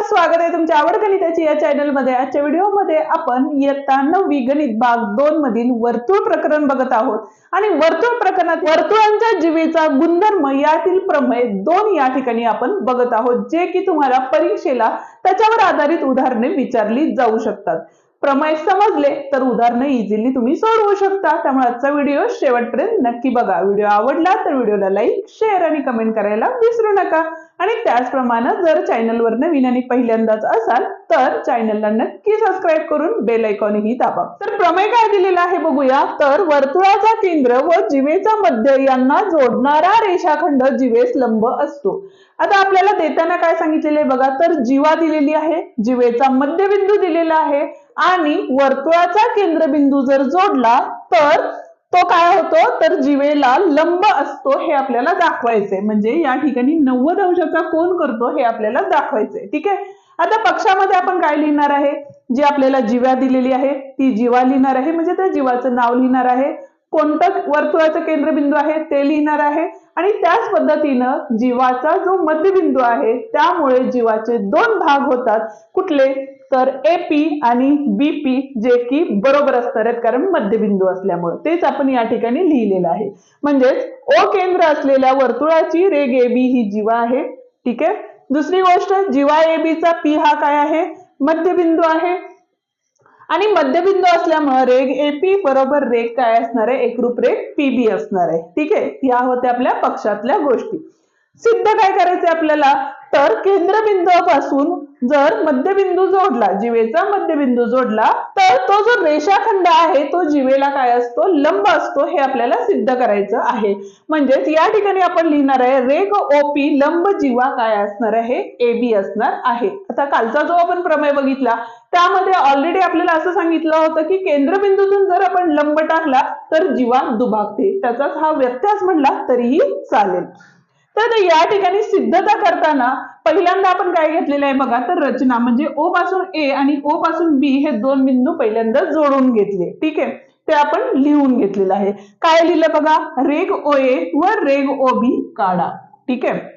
स्वागत आहे तुमच्या आवड गणिताची या चॅनल मध्ये। आजच्या व्हिडिओ मध्ये आपण इयत्ता 9वी गणित भाग 2 मधील वर्तुळ प्रकरण बघत आहोत आणि वर्तुळ प्रकरणात वर्तुळांच्या जीवेचा गुणधर्म यातील प्रमेय 2 या ठिकाणी आपण बघत आहोत, जे की तुम्हाला परीक्षेला त्याच्यावर आधारित उदाहरणे विचारली जाऊ शकतात। प्रमेय समजले तर उदाहरणे इझिली तुम्ही सोडवू शकता। त्यामुळे आजचा व्हिडिओ शेवटपर्यंत नक्की बघा। व्हिडिओ आवडला तर व्हिडिओला लाईक, शेअर आणि कमेंट करायला विसरू नका। आणि त्याचप्रमाणे जर चॅनलवर नवीन आणि पहिल्यांदाच असाल तर चॅनलला नक्की सबस्क्राइब करून बेल आयकॉन ही दाबा। तर प्रमेय काय दिलेला आहे बघूया। तर वर्तुळाचा केंद्र व जीवेचा मध्य यांना जोडणारा रेषाखंड जीवेस लंब असतो। आता आपल्याला देताना काय सांगितलेले बघा, तर जीवा दिलेली आहे, जीवेचा मध्यबिंदू दिलेला आहे आणि वर्तुळाचा केंद्रबिंदू जर जोडला तर तो काय होतो, तर जीवेला लंब असतो हे आपल्याला दाखवायचंय। म्हणजे या ठिकाणी 90 अंशाचा कोन करतो हे आपल्याला दाखवायचंय। ठीक आहे। आता पक्षामध्ये आपण काय लिहिणार आहे, जी आपल्याला जीवा दिलेली आहे ती जीवा लिहिणार आहे, म्हणजे त्या जीवाचं नाव लिहिणार आहे, कोणतं वर्तुळाचं केंद्रबिंदू आहे ते लिहिणार आहे आणि त्याच पद्धतीनं जीवाचा जो मध्यबिंदू आहे त्यामुळे जीवाचे 2 भाग होतात। कुठले, तर एपी आणि बीपी, जे की बरोबर असणार आहेत कारण मध्यबिंदू असल्यामुळे। तेच आपण या ठिकाणी लिहिलेलं आहे। म्हणजेच ओ केंद्र असलेल्या वर्तुळाची रेघ एबी ही जीवा आहे। ठीक आहे। दुसरी गोष्ट, जीवा एबीचा पी हा काय आहे, मध्यबिंदू आहे आणि मध्यबिंदू असल्यामुळे रेघ एपी बरोबर रेघ काय असणार आहे, एकरूप रेघ पीबी असणार आहे। ठीक आहे। या होत्या आपल्या पक्षातल्या गोष्टी। सिद्ध काय करायचे आपल्याला, तर केंद्रबिंदूपासून जर मध्यबिंदू जोडला, जीवेचा मध्यबिंदू जोडला तर तो जो रेषाखंड आहे तो जीवेला काय असतो, लंब असतो हे आपल्याला सिद्ध करायचं आहे। म्हणजेच या ठिकाणी आपण लिहिणार आहे रेघ ओपी लंब जीवा काय असणार आहे, एबी असणार आहे। आता कालचा जो आपण प्रमेय बघितला त्यामध्ये ऑलरेडी आपल्याला असं सांगितलं होतं की केंद्रबिंदूतून जर आपण लंब टाकला तर जीवा दुभागते, त्याचाच हा व्यत्यास म्हणला तरीही चालेल। तर या ठिकाणी सिद्धता करताना पहिल्यांदा आपण काय घेतलेलं आहे बघा, तर रचना म्हणजे ओ पासून ए आणि ओ पासून बी हे 2 बिंदू पहिल्यांदा जोडून घेतले। ठीक आहे। ते आपण लिहून घेतलेलं आहे। काय लिहिलं बघा, रेघ ओए व रेघ ओबी काढा। ठीक आहे।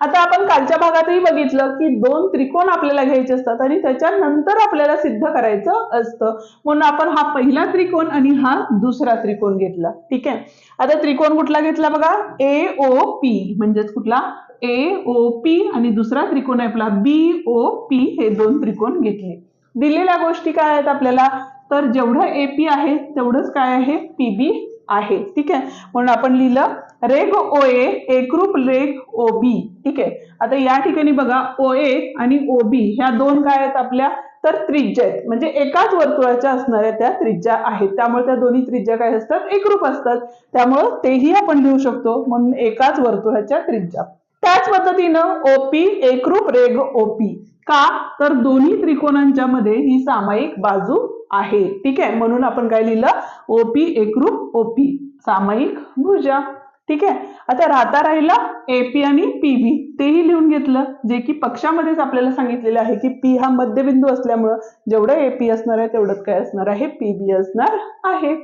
आता आपण कालच्या भागातही बघितलं की 2 त्रिकोण आपल्याला घ्यायचे असतात आणि त्याच्यानंतर आपल्याला सिद्ध करायचं असतं, म्हणून आपण हा पहिला त्रिकोण आणि हा दुसरा त्रिकोण घेतला। ठीक आहे। आता त्रिकोण कुठला घेतला बघा, ए ओ पी, म्हणजेच कुठला ए ओ पी आणि दुसरा त्रिकोण आहे आपला बी ओ पी, हे 2 त्रिकोण घेतले। दिलेल्या गोष्टी काय आहेत आपल्याला, तर जेवढं एपी आहे तेवढंच काय आहे, पीबी आहे। ठीक आहे। म्हणून आपण लिहिलं रेघ ओए एकरूप रेघ ओबी। ठीक आहे। आता या ठिकाणी बघा ओए आणि ओबी ह्या 2 काय आहेत आपल्या, तर त्रिज्या आहेत, म्हणजे एकाच वर्तुळाच्या असणाऱ्या त्या त्रिज्या आहेत। त्यामुळे त्या दोन्ही त्रिज्या काय असतात, एकरूप असतात। त्यामुळे तेही आपण लिहू शकतो, म्हणून एकाच वर्तुळाच्या त्रिज्या। त्याच पद्धतीनं ओपी एकरूप रेघ ओपी, का तर दोन्ही त्रिकोणांच्या मध्ये ही सामायिक बाजू आहे। ठीक आहे। म्हणून आपण काय लिहिलं, ओपी एकरूप ओपी सामायिक भुजा। ठीक आहे। आता राहिला एपी आणि पीबी, तेही लिहून घेतलं, जे की पक्षामध्येच आपल्याला सांगितलेलं आहे की पी हा मध्यबिंदू असल्यामुळे जेवढं एपी असणार आहे तेवढंच काय असणार आहे, पीबी असणार आहे।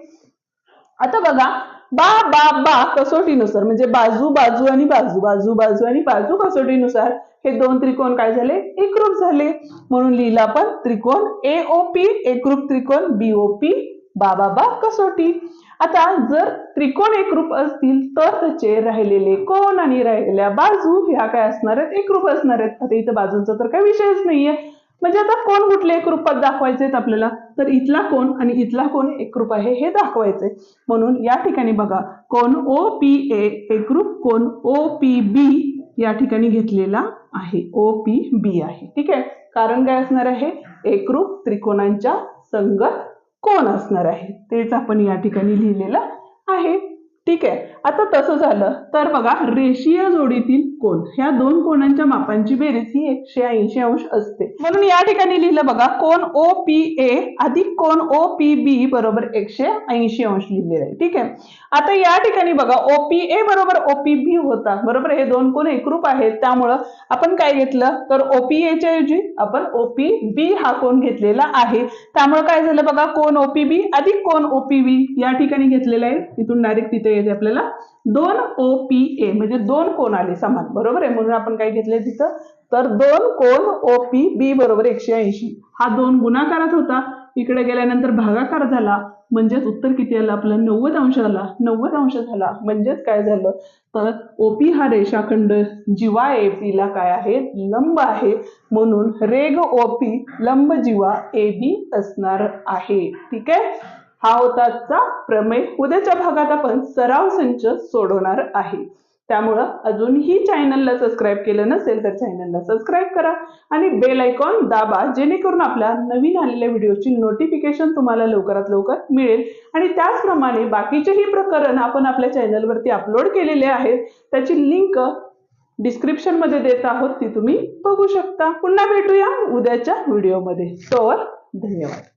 आता बघा बा बा बा कसोटीनुसार, म्हणजे बाजू बाजू आणि बाजू, बाजू बाजू आणि बाजू कसोटीनुसार हे 2 त्रिकोण काय झाले, एकरूप झाले। म्हणून लिहिला आपण त्रिकोण एओपी एकरूप त्रिकोण बीओपी बा बा बा कसोटी। आता जर त्रिकोण एकरूप असतील तर त्याचे राहिलेले कोन आणि राहिलेल्या बाजू ह्या काय असणार आहेत, एकरूप असणार आहेत। आता इथं बाजूंचा तर काही विषयच नाहीये। म्हणजे आता कोण कुठले एकरूपात दाखवायचे आहेत आपल्याला, तर इथला कोन आणि इथला कोन एकरूप आहे हे दाखवायचे। म्हणून या ठिकाणी बघा कोन ओ पी ए एकरूप कोन ओ पी बी या ठिकाणी घेतलेला आहे, ओ पी बी आहे। ठीक आहे। कारण काय असणार आहे, एकरूप त्रिकोणांच्या संगत कोन असणार आहे, तेच आपण या ठिकाणी लिहिलेलं आहे। ठीक आहे। आता तसं झालं तर बघा रेषीय जोडीतील कोन ह्या 2 कोनांच्या मापांची बेरीज ही 180 अंश असते। म्हणून या ठिकाणी लिहिलं बघा कोन ओ पी ए अधिक कोन ओ पी बी बरोबर 180 अंश लिहिलेलं आहे। ठीक आहे। आता या ठिकाणी बघा ओपी ए बरोबर ओपी बी होता, बरोबर, हे 2 कोन एकरूप आहेत। त्यामुळं आपण काय घेतलं, तर ओपी ए च्या ऐवजी आपण ओपी बी हा कोन घेतलेला आहे। त्यामुळे काय झालं बघा, कोन ओपी बी अधिक कोन ओपी बी या ठिकाणी घेतलेलं आहे, तिथून डायरेक्ट तिथे येते आपल्याला 2 OPA, म्हणजे 2 कोन आले समान, बरोबर आहे। म्हणून आपण काय घेतले तिथं तर 2 कोन OPB बरोबर 180 हा 2 गुणाकारात होता, इकडे गेल्यानंतर भागाकार झाला, म्हणजेच उत्तर किती आलं आपलं 90 अंश आला. 90 अंश झाला म्हणजेच काय झालं तर OP हा रेषाखंड जीवा AP ला काय आहे लंब आहे, म्हणून रेघ OP लंब जीवा AB असणार आहे. ठीक आहे, हा होता आजचा प्रमेय. उद्याच्या भागात आपण सराव संच सोडवणार आहे. त्यामुळं अजूनही चॅनलला सबस्क्राईब केलं नसेल तर चॅनलला सबस्क्राईब करा आणि बेल आयकॉन दाबा, जेणेकरून आपल्या नवीन आलेल्या व्हिडिओची नोटिफिकेशन तुम्हाला लवकरात लवकर मिळेल. आणि त्याचप्रमाणे बाकीचेही प्रकरण आपण आपल्या चॅनलवरती अपलोड केलेले आहेत, त्याची लिंक डिस्क्रिप्शन मध्ये देत आहोत, ती तुम्ही बघू शकता. पुन्हा भेटूया उद्याच्या व्हिडिओमध्ये. तोवर धन्यवाद.